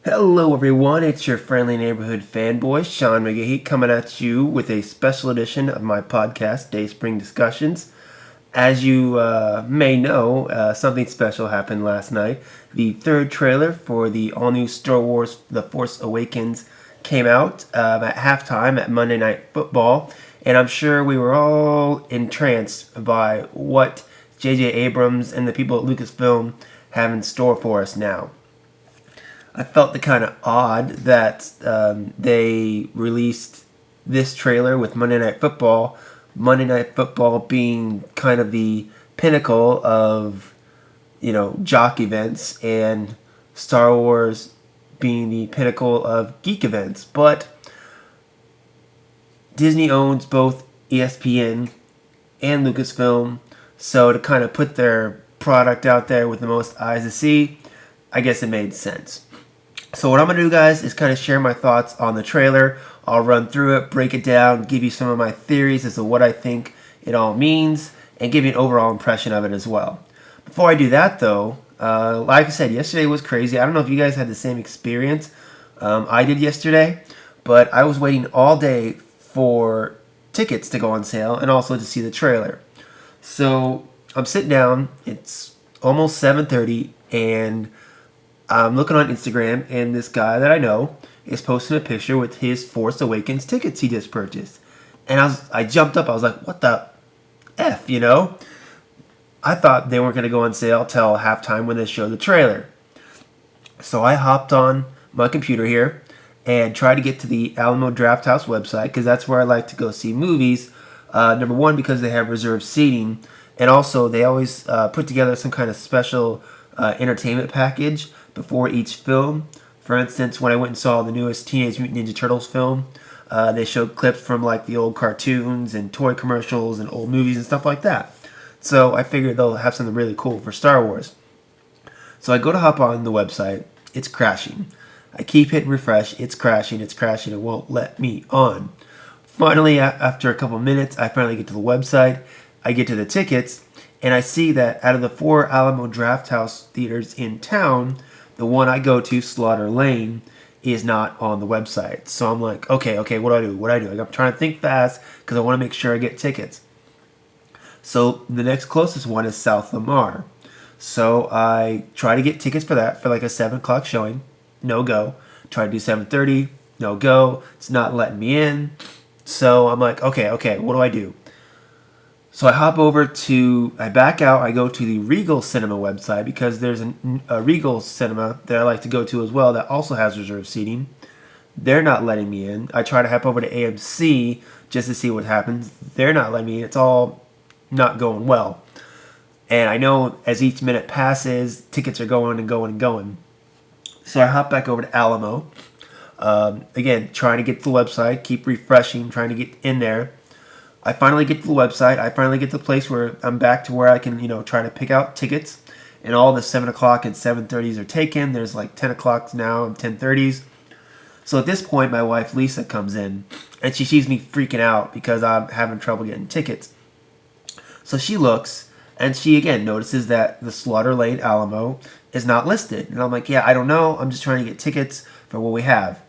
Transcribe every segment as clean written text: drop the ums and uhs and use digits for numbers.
Hello everyone, it's your friendly neighborhood fanboy, Sean McGahee, coming at you with a special edition of my podcast, Day Spring Discussions. As you may know, something special happened last night. The third trailer for the all-new Star Wars The Force Awakens came out at halftime at Monday Night Football, and I'm sure we were all entranced by what J.J. Abrams and the people at Lucasfilm have in store for us now. I felt it kind of odd that they released this trailer with Monday Night Football. Monday Night Football being kind of the pinnacle of, jock events, and Star Wars being the pinnacle of geek events. But Disney owns both ESPN and Lucasfilm, so to kind of put their product out there with the most eyes to see, I guess it made sense. So what I'm going to do, guys, is kind of share my thoughts on the trailer. I'll run through it, break it down, give you some of my theories as to what I think it all means, and give you an overall impression of it as well. Before I do that, though, like I said, yesterday was crazy. I don't know if you guys had the same experience I did yesterday, but I was waiting all day for tickets to go on sale and also to see the trailer. So I'm sitting down. It's almost 7:30, and I'm looking on Instagram, and this guy that I know is posting a picture with his Force Awakens tickets he just purchased. And I jumped up. I was like, what the F, I thought they weren't going to go on sale till halftime when they showed the trailer. So I hopped on my computer here and tried to get to the Alamo Drafthouse website, because that's where I like to go see movies. Number one, because they have reserved seating, and also they always put together some kind of special entertainment package before each film. For instance, when I went and saw the newest Teenage Mutant Ninja Turtles film, they showed clips from like the old cartoons and toy commercials and old movies and stuff like that. So I figured they'll have something really cool for Star Wars. So I go to hop on the website. It's crashing. I keep hitting refresh. It's crashing. It won't let me on. Finally, after a couple minutes, I finally get to the website. I get to the tickets, and I see that out of the 4 Alamo Drafthouse theaters in town, the one I go to, Slaughter Lane, is not on the website. So I'm like, okay, what do I do? Like, I'm trying to think fast because I want to make sure I get tickets. So the next closest one is South Lamar. So I try to get tickets for that for like a 7 o'clock showing. No go. Try to do 7:30. No go. It's not letting me in. So I'm like, okay, what do I do? So I back out, I go to the Regal Cinema website, because there's a Regal Cinema that I like to go to as well that also has reserved seating. They're not letting me in. I try to hop over to AMC just to see what happens. They're not letting me in. It's all not going well. And I know as each minute passes, tickets are going and going and going. So I hop back over to Alamo. Again, trying to get to the website, keep refreshing, trying to get in there. I finally get to the website. I finally get to the place where I'm back to where I can, try to pick out tickets. And all the 7 o'clock and 7:30s are taken. There's like 10 o'clocks now and 10:30s. So at this point, my wife Lisa comes in, and she sees me freaking out because I'm having trouble getting tickets. So she looks, and she again notices that the Slaughter Lane Alamo is not listed. And I'm like, yeah, I don't know. I'm just trying to get tickets for what we have.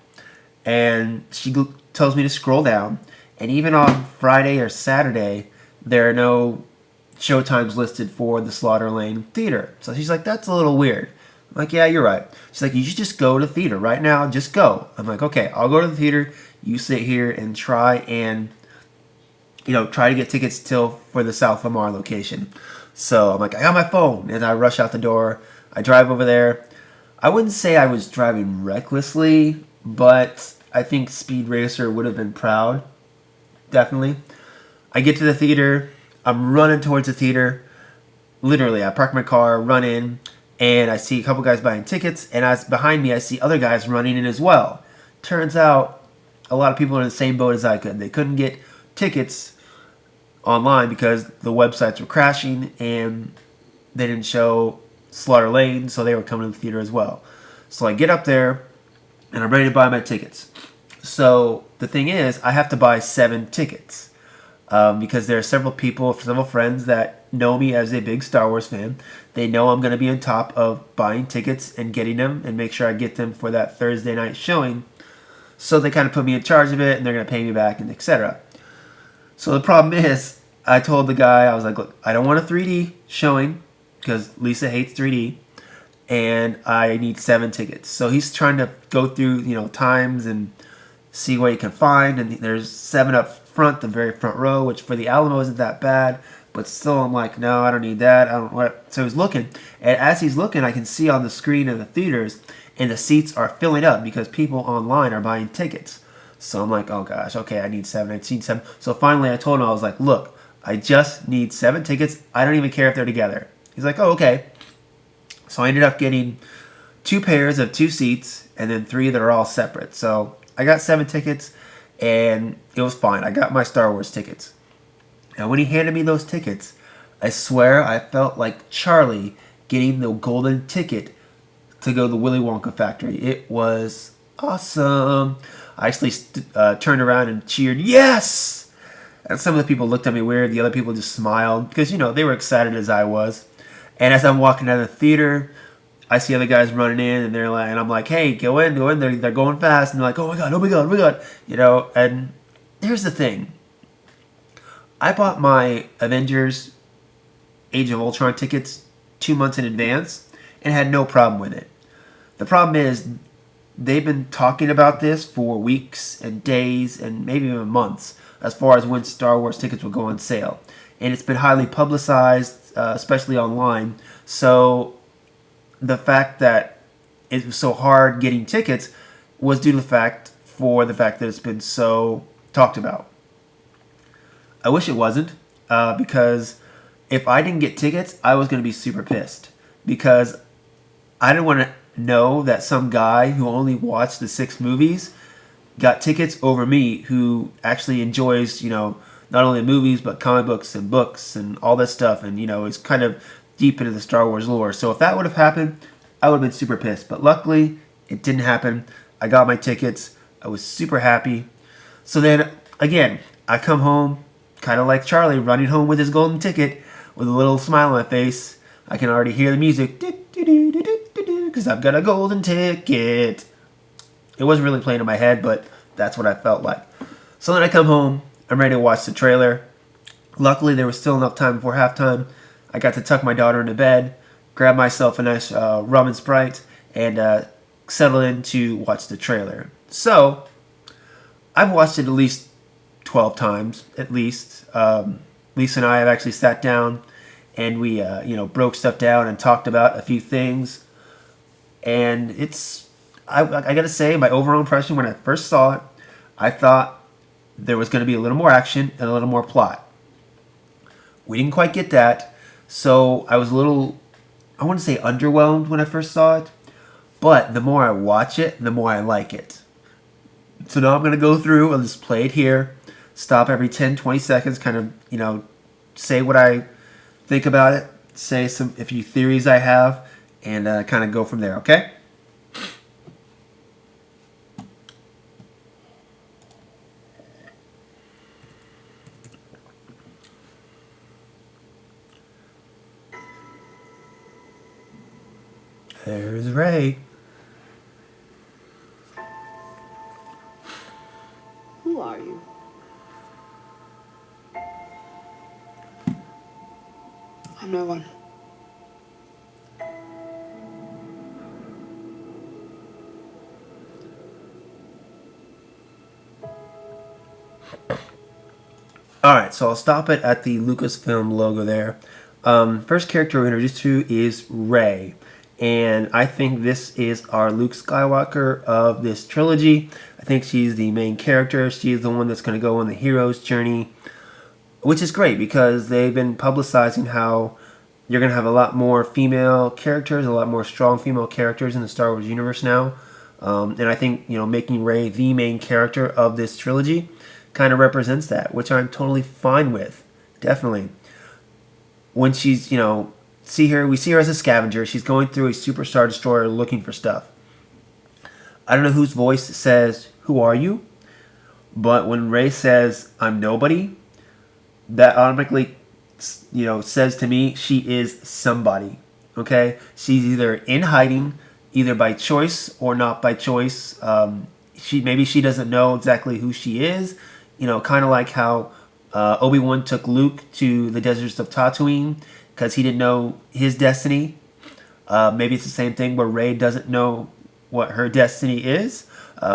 And she tells me to scroll down. And even on Friday or Saturday, there are no showtimes listed for the Slaughter Lane Theater. So she's like, that's a little weird. I'm like, yeah, you're right. She's like, you should just go to the theater right now. Just go. I'm like, okay, I'll go to the theater. You sit here and try to get tickets for the South Lamar location. So I'm like, I got my phone. And I rush out the door. I drive over there. I wouldn't say I was driving recklessly, but I think Speed Racer would have been proud. Definitely. I get to the theater. I'm running towards the theater. Literally, I park my car, run in, and I see a couple guys buying tickets. And behind me, I see other guys running in as well. Turns out, a lot of people are in the same boat as I could. They couldn't get tickets online because the websites were crashing and they didn't show Slaughter Lane, so they were coming to the theater as well. So I get up there, and I'm ready to buy my tickets. So the thing is, I have to buy 7 tickets because there are several friends that know me as a big Star Wars fan, they know I'm going to be on top of buying tickets and getting them and make sure I get them for that Thursday night showing. So they kind of put me in charge of it, and they're going to pay me back, and etc. So the problem is, I told the guy, I was like, look, I don't want a 3D showing because Lisa hates 3D, and I need 7 tickets. So he's trying to go through, times and see what he can find, and there's 7 up front, the very front row, which for the Alamo isn't that bad, but still I'm like, no, I don't need that. I don't what. So he's looking, and as he's looking, I can see on the screen in the theaters, and the seats are filling up because people online are buying tickets. So I'm like, oh gosh, okay, I need 7. I need 7. So finally, I told him, I was like, look, I just need 7 tickets. I don't even care if they're together. He's like, oh, okay. So I ended up getting 2 pairs of 2 seats, and then 3 that are all separate. So I got 7 tickets, and it was fine. I got my Star Wars tickets. And when he handed me those tickets, I swear I felt like Charlie getting the golden ticket to go to the Willy Wonka factory. It was awesome. I actually turned around and cheered, yes! And some of the people looked at me weird. The other people just smiled because, they were excited as I was. And as I'm walking out of the theater, I see other guys running in, and they're like, and I'm like, hey, go in, go in. They're going fast, and they're like, oh my god, oh my god, oh my god, And here's the thing: I bought my Avengers Age of Ultron tickets 2 months in advance, and had no problem with it. The problem is they've been talking about this for weeks and days and maybe even months, as far as when Star Wars tickets will go on sale, and it's been highly publicized, especially online. So the fact that it was so hard getting tickets was due to the fact that it's been so talked about. I wish it wasn't, because if I didn't get tickets, I was going to be super pissed, because I didn't want to know that some guy who only watched the 6 movies got tickets over me, who actually enjoys, not only movies, but comic books and all that stuff, and, is kind of deep into the Star Wars lore. So if that would have happened, I would have been super pissed. But luckily, it didn't happen. I got my tickets. I was super happy. So then, again, I come home, kind of like Charlie, running home with his golden ticket, with a little smile on my face. I can already hear the music, because I've got a golden ticket. It wasn't really playing in my head, but that's what I felt like. So then I come home. I'm ready to watch the trailer. Luckily, there was still enough time before halftime. I got to tuck my daughter into bed, grab myself a nice rum and Sprite, and settle in to watch the trailer. So, I've watched it at least 12 times, at least. Lisa and I have actually sat down, and we, broke stuff down and talked about a few things. And I gotta say, my overall impression when I first saw it, I thought there was going to be a little more action and a little more plot. We didn't quite get that. So I was a little, I wouldn't say underwhelmed when I first saw it, but the more I watch it, the more I like it. So now I'm going to go through and just play it here, stop every 10, 20 seconds, kind of, say what I think about it, say a few theories I have, and kind of go from there, okay? There's Ray. Who are you? I'm no one. Alright, so I'll stop it at the Lucasfilm logo there. First character we're introduced to is Rey. And I think this is our Luke Skywalker of this trilogy. I think she's the main character. She's the one that's going to go on the hero's journey, which is great because they've been publicizing how you're going to have a lot more female characters, a lot more strong female characters in the Star Wars universe now. And I think, making Rey the main character of this trilogy kind of represents that, which I'm totally fine with. Definitely. When she's, we see her as a scavenger. She's going through a superstar destroyer looking for stuff. I don't know whose voice says, "Who are you?" But when Rey says, "I'm nobody," that automatically says to me she is somebody. Okay, she's either in hiding, either by choice or not by choice. She doesn't know exactly who she is. Kind of like how Obi-Wan took Luke to the deserts of Tatooine because he didn't know his destiny. Maybe it's the same thing where Rey doesn't know what her destiny is,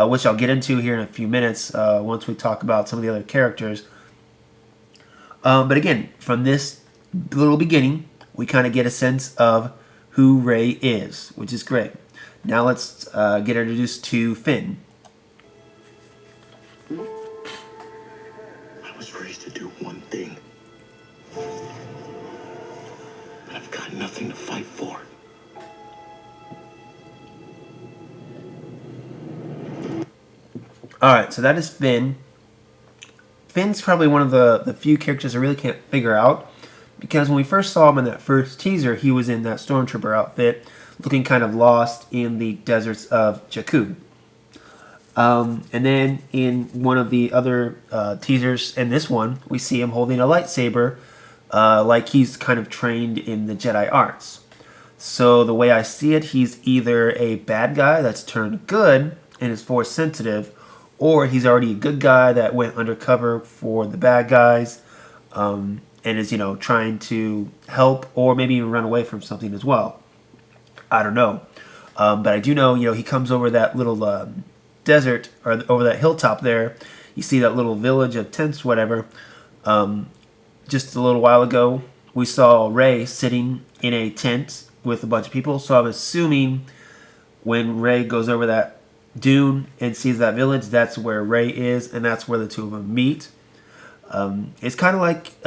which I'll get into here in a few minutes once we talk about some of the other characters. But again, from this little beginning, we kind of get a sense of who Rey is, which is great. Now let's get introduced to Finn. I was raised to do one thing, but I've got nothing to fight for. Alright, so that is Finn. Finn's probably one of the few characters I really can't figure out, because when we first saw him in that first teaser, he was in that Stormtrooper outfit, looking kind of lost in the deserts of Jakku. And then in one of the other teasers, in this one, we see him holding a lightsaber, like he's kind of trained in the Jedi arts. So the way I see it, he's either a bad guy that's turned good and is force sensitive, or he's already a good guy that went undercover for the bad guys, and is, trying to help or maybe even run away from something as well. I don't know. But I do know, he comes over that little desert, or over that hilltop there. You see that little village of tents, whatever. Just a little while ago, we saw Rey sitting in a tent with a bunch of people. So I'm assuming when Rey goes over that dune and sees that village, that's where Rey is, and that's where the two of them meet. It's kind of like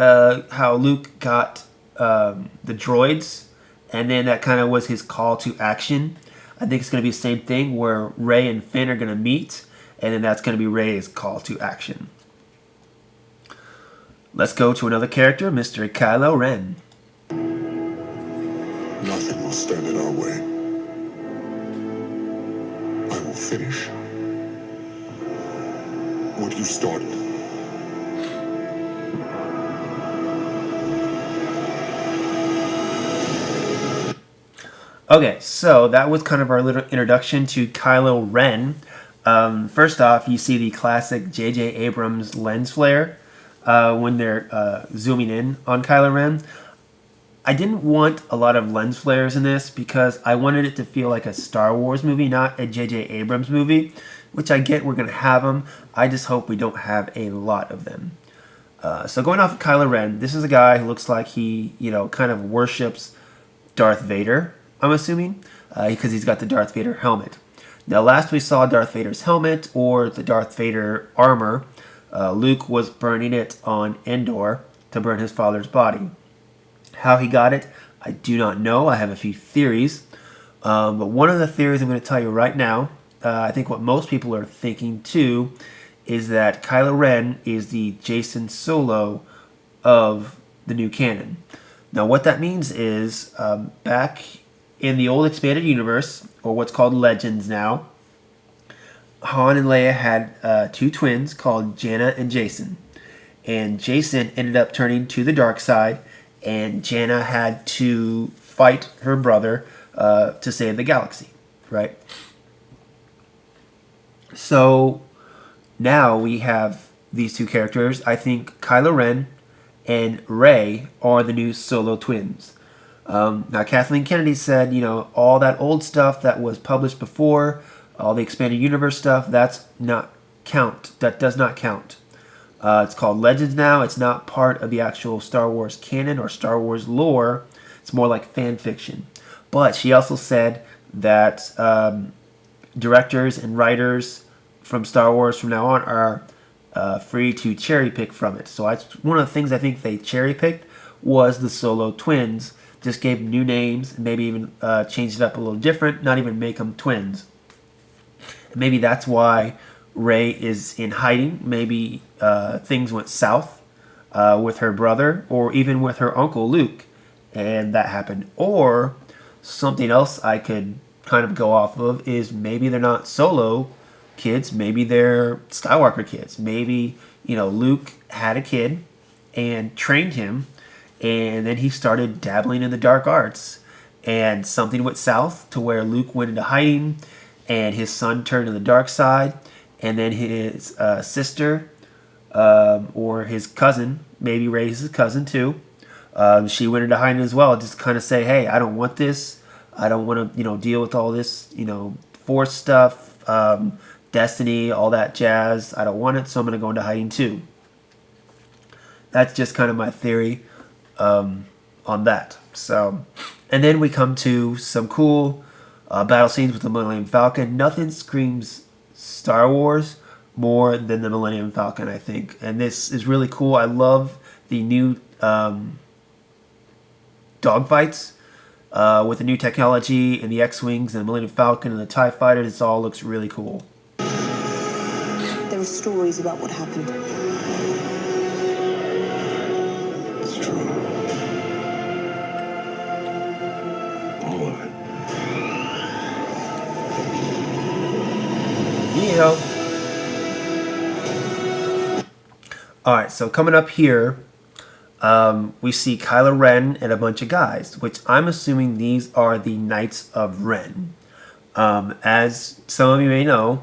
how Luke got the droids, and then that kind of was his call to action. I think it's going to be the same thing where Rey and Finn are going to meet, and then that's going to be Rey's call to action. Let's go to another character, Mr. Kylo Ren. Nothing will stand in our way. I will finish what you started. Okay, so that was kind of our little introduction to Kylo Ren. First off, you see the classic J.J. Abrams lens flare when they're zooming in on Kylo Ren. I didn't want a lot of lens flares in this because I wanted it to feel like a Star Wars movie, not a J.J. Abrams movie, which I get we're going to have them. I just hope we don't have a lot of them. So going off of Kylo Ren, this is a guy who looks like he, kind of worships Darth Vader, I'm assuming, because he's got the Darth Vader helmet. Now, last we saw Darth Vader's helmet, or the Darth Vader armor, Luke was burning it on Endor to burn his father's body. How he got it, I do not know. I have a few theories. But one of the theories I'm going to tell you right now, I think what most people are thinking too, is that Kylo Ren is the Jason Solo of the new canon. Now, what that means is, back in the old expanded universe, or what's called Legends now, Han and Leia had two twins called Jannah and Jason. And Jason ended up turning to the dark side, and Jannah had to fight her brother to save the galaxy, right? So now we have these two characters. I think Kylo Ren and Rey are the new Solo twins. Now, Kathleen Kennedy said, all that old stuff that was published before, all the expanded universe stuff, that does not count. It's called Legends now. It's not part of the actual Star Wars canon or Star Wars lore. It's more like fan fiction. But she also said that directors and writers from Star Wars from now on are free to cherry pick from it. So one of the things I think they cherry picked was the Solo twins. Just gave them new names, maybe even changed it up a little different, not even make them twins. And maybe that's why Rey is in hiding. Maybe things went south with her brother, or even with her uncle Luke, and that happened. Or something else I could kind of go off of is maybe they're not Solo kids, maybe they're Skywalker kids. Maybe, Luke had a kid and trained him, and then he started dabbling in the dark arts. And something went south to where Luke went into hiding, and his son turned to the dark side, and then his sister, or his cousin, maybe Rey's his cousin too. She went into hiding as well, just kind of say, "Hey, I don't want this. I don't want to, deal with all this, Force stuff, destiny, all that jazz. I don't want it, so I'm going to go into hiding too." That's just kind of my theory on that. So, and then we come to some cool battle scenes with the Millennium Falcon. Nothing screams Star Wars more than the Millennium Falcon, I think. And this is really cool. I love the new dogfights with the new technology and the X-Wings and the Millennium Falcon and the TIE Fighters. It all looks really cool. There are stories about what happened. It's true. All of it. Alright, so coming up here, we see Kylo Ren and a bunch of guys, which I'm assuming these are the Knights of Ren. As some of you may know,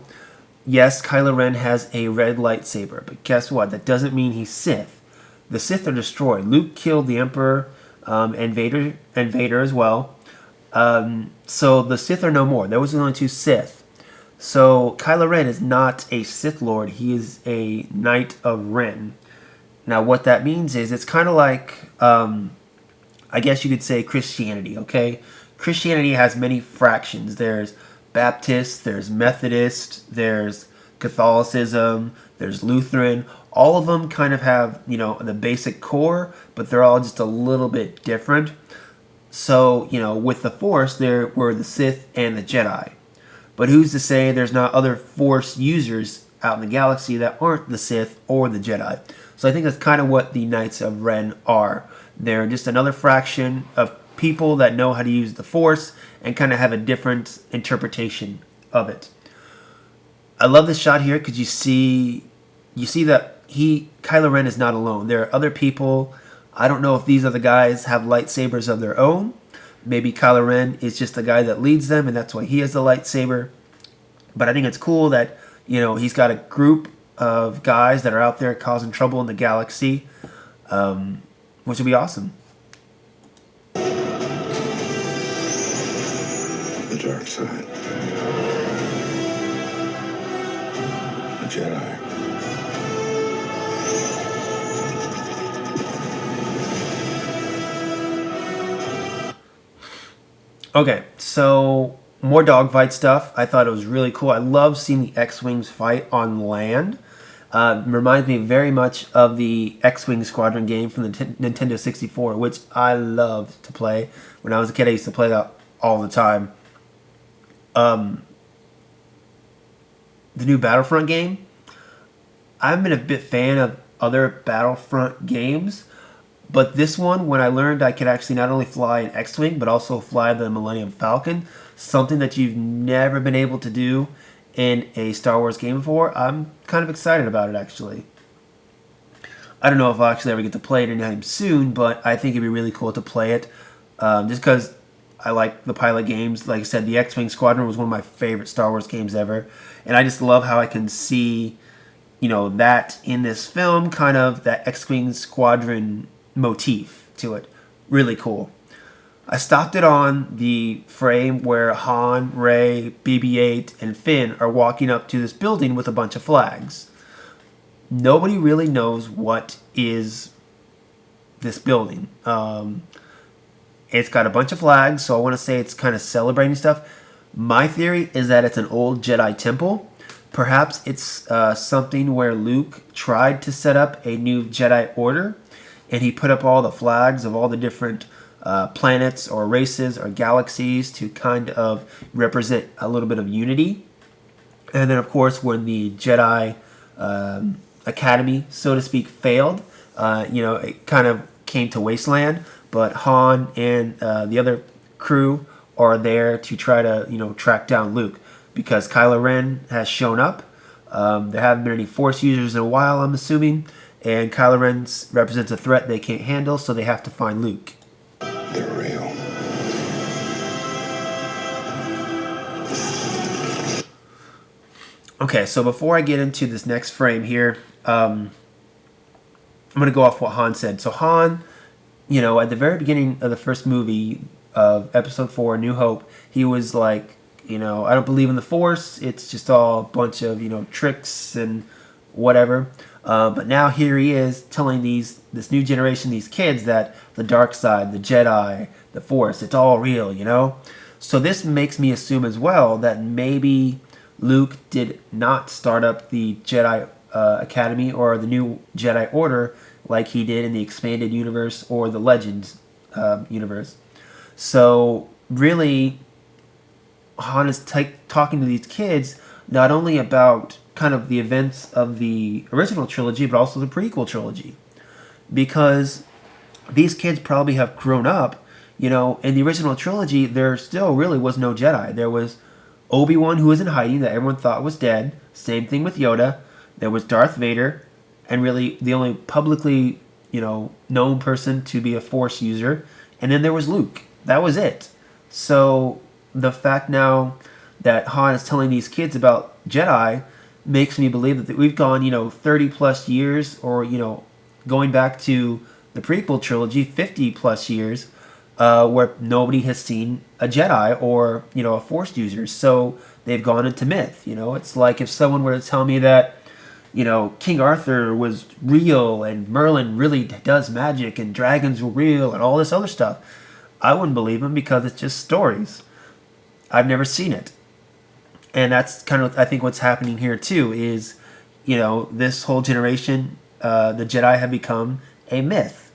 yes, Kylo Ren has a red lightsaber, but guess what? That doesn't mean he's Sith. The Sith are destroyed. Luke killed the Emperor and Vader as well. So the Sith are no more. There was only two Sith. So Kylo Ren is not a Sith Lord. He is a Knight of Ren. Now what that means is it's kind of like, I guess you could say Christianity, okay? Christianity has many fractions. There's Baptist, there's Methodist, there's Catholicism, there's Lutheran. All of them kind of have, the basic core, but they're all just a little bit different. So, with the Force, there were the Sith and the Jedi. But who's to say there's not other Force users out in the galaxy that aren't the Sith or the Jedi? So I think that's kind of what the Knights of Ren are. They're just another fraction of people that know how to use the Force and kind of have a different interpretation of it. I love this shot here because you see that Kylo Ren is not alone. There are other people. I don't know if these other guys have lightsabers of their own. Maybe Kylo Ren is just the guy that leads them, and that's why he has the lightsaber. But I think it's cool that, he's got a group of guys that are out there causing trouble in the galaxy, which would be awesome. The dark side. The Jedi. Okay, so more dogfight stuff. I thought it was really cool. I love seeing the X-Wings fight on land. Reminds me very much of the X-Wing Squadron game from the Nintendo 64, which I loved to play. When I was a kid, I used to play that all the time. The new Battlefront game, I've been a bit fan of other Battlefront games, but this one, when I learned I could actually not only fly an X-Wing, but also fly the Millennium Falcon, something that you've never been able to do in a Star Wars game before, I'm kind of excited about it, actually. I don't know if I'll actually ever get to play it anytime soon, but I think it'd be really cool to play it, just because I like the pilot games. Like I said, the X-Wing Squadron was one of my favorite Star Wars games ever, and I just love how I can see, that in this film, kind of that X-Wing Squadron motif to it. Really cool. I stopped it on the frame where Han, Rey, BB-8, and Finn are walking up to this building with a bunch of flags. Nobody really knows what is this building. It's got a bunch of flags, so I want to say it's kind of celebrating stuff. My theory is that it's an old Jedi temple. Perhaps it's something where Luke tried to set up a new Jedi Order, and he put up all the flags of all the different planets or races or galaxies to kind of represent a little bit of unity. And then, of course, when the Jedi Academy, so to speak, failed, it kind of came to wasteland. But Han and the other crew are there to try to, track down Luke, because Kylo Ren has shown up. There haven't been any Force users in a while, I'm assuming, and Kylo Ren represents a threat they can't handle, so they have to find Luke. They're real. Okay, so before I get into this next frame here, I'm going to go off what Han said. So Han, at the very beginning of the first movie of Episode 4, New Hope, he was like, I don't believe in the Force. It's just all a bunch of, tricks and whatever. But now here he is telling this new generation, these kids, that the dark side, the Jedi, the Force, it's all real, So this makes me assume as well that maybe Luke did not start up the Jedi Academy or the new Jedi Order like he did in the expanded universe or the Legends universe. So really, Han is talking to these kids not only about kind of the events of the original trilogy, but also the prequel trilogy. Because these kids probably have grown up, in the original trilogy, there still really was no Jedi. There was Obi-Wan, who was in hiding, that everyone thought was dead. Same thing with Yoda. There was Darth Vader, and really the only publicly, known person to be a Force user. And then there was Luke. That was it. So the fact now that Han is telling these kids about Jedi makes me believe that we've gone, 30 plus years, or, going back to the prequel trilogy, 50 plus years, where nobody has seen a Jedi or, a Force user. So they've gone into myth. It's like if someone were to tell me that, King Arthur was real and Merlin really does magic and dragons were real and all this other stuff, I wouldn't believe him because it's just stories. I've never seen it. And that's kind of, I think, what's happening here too is, this whole generation, the Jedi have become a myth.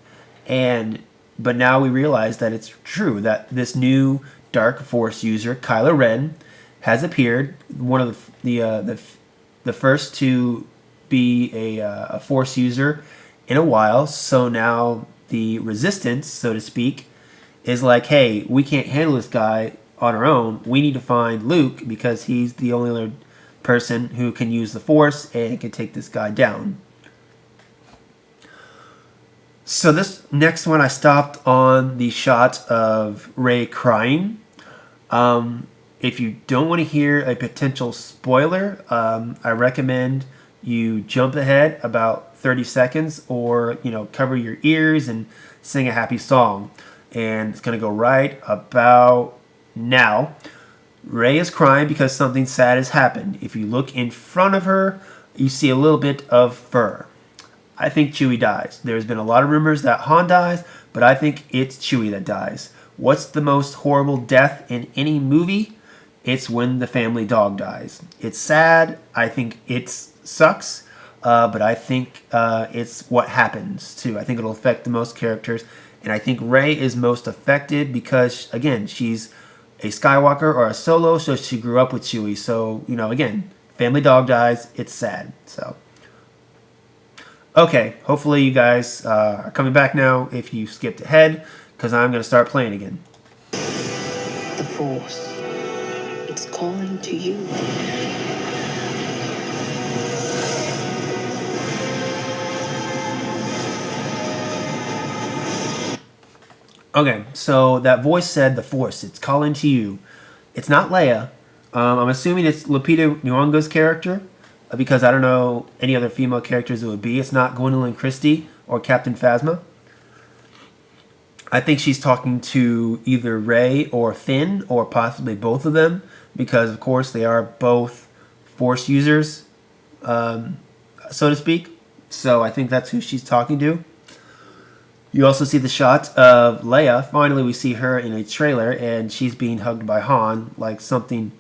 But now we realize that it's true that this new Dark Force user, Kylo Ren, has appeared. One of the first to be a Force user in a while. So now the Resistance, so to speak, is like, hey, we can't handle this guy on our own. We need to find Luke because he's the only other person who can use the Force and can take this guy down. So this next one, I stopped on the shot of Rey crying. If you don't want to hear a potential spoiler, I recommend you jump ahead about 30 seconds or, cover your ears and sing a happy song. And it's going to go right about now. Rey is crying because something sad has happened. If you look in front of her, you see a little bit of fur. I think Chewie dies. There's been a lot of rumors that Han dies, but I think it's Chewie that dies. What's the most horrible death in any movie? It's when the family dog dies. It's sad. I think it sucks, but I think it's what happens too. I think it'll affect the most characters, and I think Rey is most affected because, again, she's a Skywalker or a Solo, so she grew up with Chewie. So, again, family dog dies. It's sad. So. Okay, hopefully you guys are coming back now if you skipped ahead, because I'm going to start playing again. The Force. It's calling to you. Okay, so that voice said the Force. It's calling to you. It's not Leia. I'm assuming it's Lupita Nyong'o's character, because I don't know any other female characters it would be. It's not Gwendolyn Christie or Captain Phasma. I think she's talking to either Rey or Finn, or possibly both of them, because of course they are both Force users, so to speak. So I think that's who she's talking to. You also see the shot of Leia. Finally, we see her in a trailer, and she's being hugged by Han, like something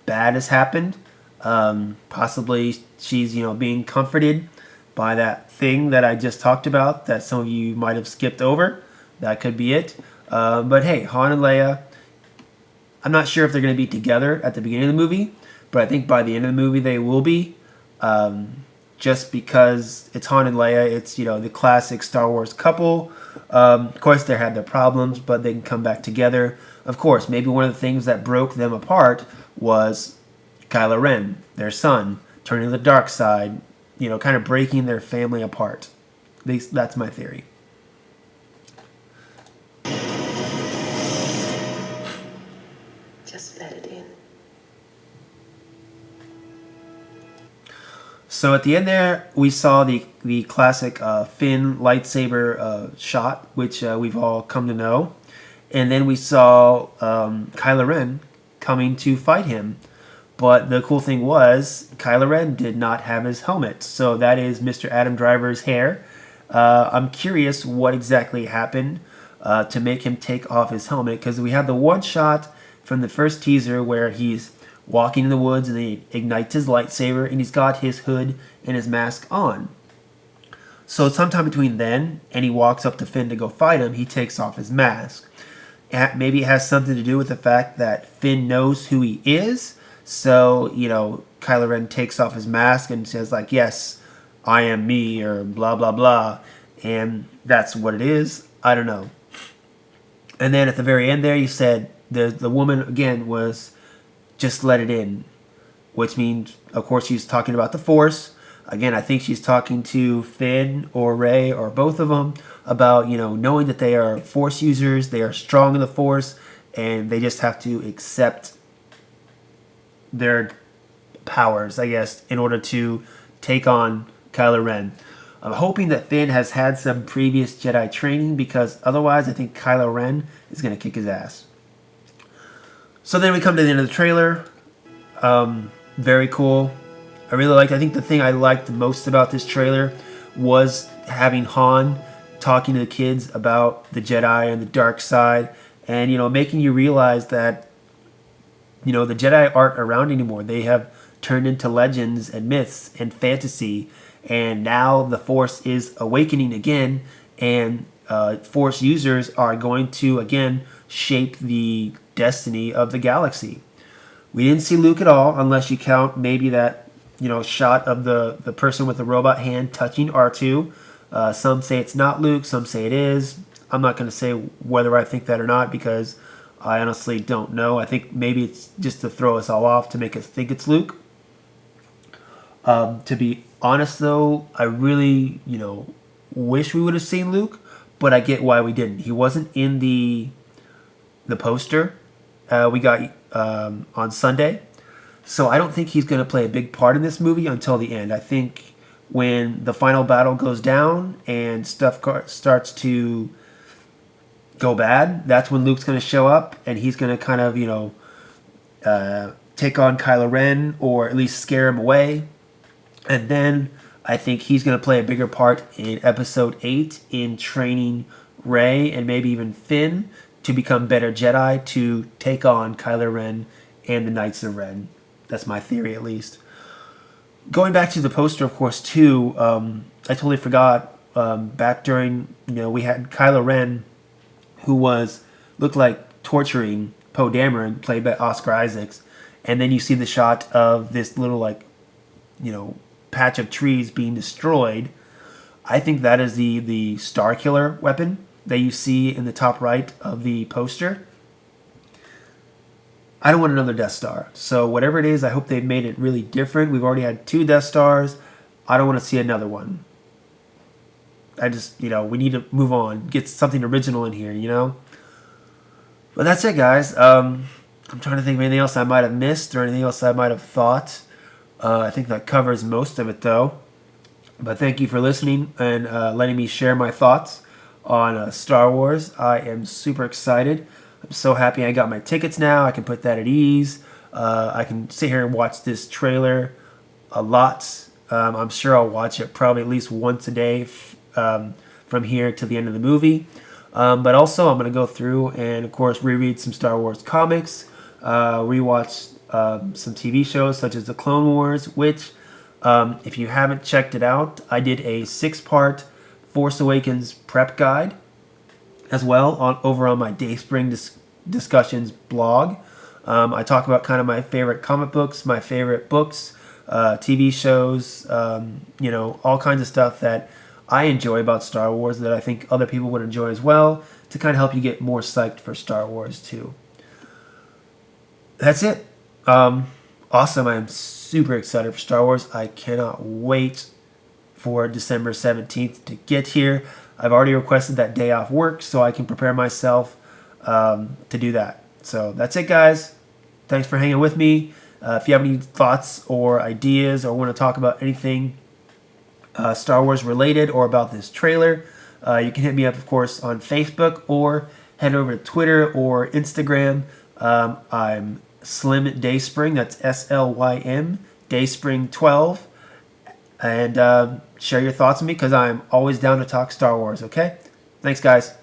bad has happened. Possibly she's, being comforted by that thing that I just talked about that some of you might have skipped over. That could be it. But hey, Han and Leia, I'm not sure if they're going to be together at the beginning of the movie, but I think by the end of the movie they will be. Just because it's Han and Leia, it's, the classic Star Wars couple. Of course, they had their problems, but they can come back together. Of course, maybe one of the things that broke them apart was Kylo Ren, their son, turning to the dark side, kind of breaking their family apart. That's my theory. Just let it in. So at the end there, we saw the classic Finn lightsaber shot, which we've all come to know. And then we saw Kylo Ren coming to fight him. But the cool thing was, Kylo Ren did not have his helmet. So that is Mr. Adam Driver's hair. I'm curious what exactly happened to make him take off his helmet. Because we had the one shot from the first teaser where he's walking in the woods and he ignites his lightsaber and he's got his hood and his mask on. So sometime between then and he walks up to Finn to go fight him, he takes off his mask. Maybe it has something to do with the fact that Finn knows who he is. So, Kylo Ren takes off his mask and says like, yes, I am me, or blah, blah, blah. And that's what it is. I don't know. And then at the very end there, you said the woman, again, was just let it in. Which means, of course, she's talking about the Force. Again, I think she's talking to Finn or Rey or both of them about, knowing that they are Force users, they are strong in the Force, and they just have to accept their powers, I guess, in order to take on Kylo Ren. I'm hoping that Finn has had some previous Jedi training, because otherwise I think Kylo Ren is going to kick his ass. So then we come to the end of the trailer. Very cool. I think the thing I liked the most about this trailer was having Han talking to the kids about the Jedi and the dark side, and making you realize that the Jedi aren't around anymore. They have turned into legends and myths and fantasy, and now the Force is awakening again, and Force users are going to again shape the destiny of the galaxy. We didn't see Luke at all, unless you count maybe that shot of the person with the robot hand touching R2. Some say it's not Luke, some say it is. I'm not going to say whether I think that or not, because I honestly don't know. I think maybe it's just to throw us all off, to make us think it's Luke. To be honest, though, I really, wish we would have seen Luke, but I get why we didn't. He wasn't in the poster we got on Sunday, so I don't think he's going to play a big part in this movie until the end. I think when the final battle goes down and stuff starts to go bad, that's when Luke's going to show up, and he's going to kind of, take on Kylo Ren, or at least scare him away. And then I think he's going to play a bigger part in Episode 8 in training Rey and maybe even Finn to become better Jedi to take on Kylo Ren and the Knights of Ren. That's my theory, at least. Going back to the poster, of course, too, I totally forgot. Back during, we had Kylo Ren, who looked like torturing Poe Dameron, played by Oscar Isaacs, and then you see the shot of this little patch of trees being destroyed. I think that is the Star Killer weapon that you see in the top right of the poster. I don't want another Death Star. So whatever it is, I hope they've made it really different. We've already had 2 Death Stars. I don't want to see another one. I just, we need to move on. Get something original in here, But that's it, guys. I'm trying to think of anything else I might have missed or anything else I might have thought. I think that covers most of it, though. But thank you for listening and letting me share my thoughts on Star Wars. I am super excited. I'm so happy I got my tickets now. I can put that at ease. I can sit here and watch this trailer a lot. I'm sure I'll watch it probably at least once a day from here to the end of the movie. But also I'm going to go through and, of course, reread some Star Wars comics, rewatch some TV shows such as The Clone Wars, which, if you haven't checked it out, I did a 6-part Force Awakens prep guide as well over on my Dayspring Discussions blog. I talk about kind of my favorite comic books, my favorite books, TV shows, all kinds of stuff that I enjoy about Star Wars that I think other people would enjoy as well, to kind of help you get more psyched for Star Wars too. That's it. Awesome. I am super excited for Star Wars. I cannot wait for December 17th to get here. I've already requested that day off work so I can prepare myself to do that. So that's it, guys. Thanks for hanging with me. If you have any thoughts or ideas or want to talk about anything Star Wars related or about this trailer, you can hit me up, of course, on Facebook or head over to Twitter or Instagram. I'm Slim Dayspring. That's SLYM Dayspring 12. And share your thoughts with me because I'm always down to talk Star Wars, okay? Thanks, guys.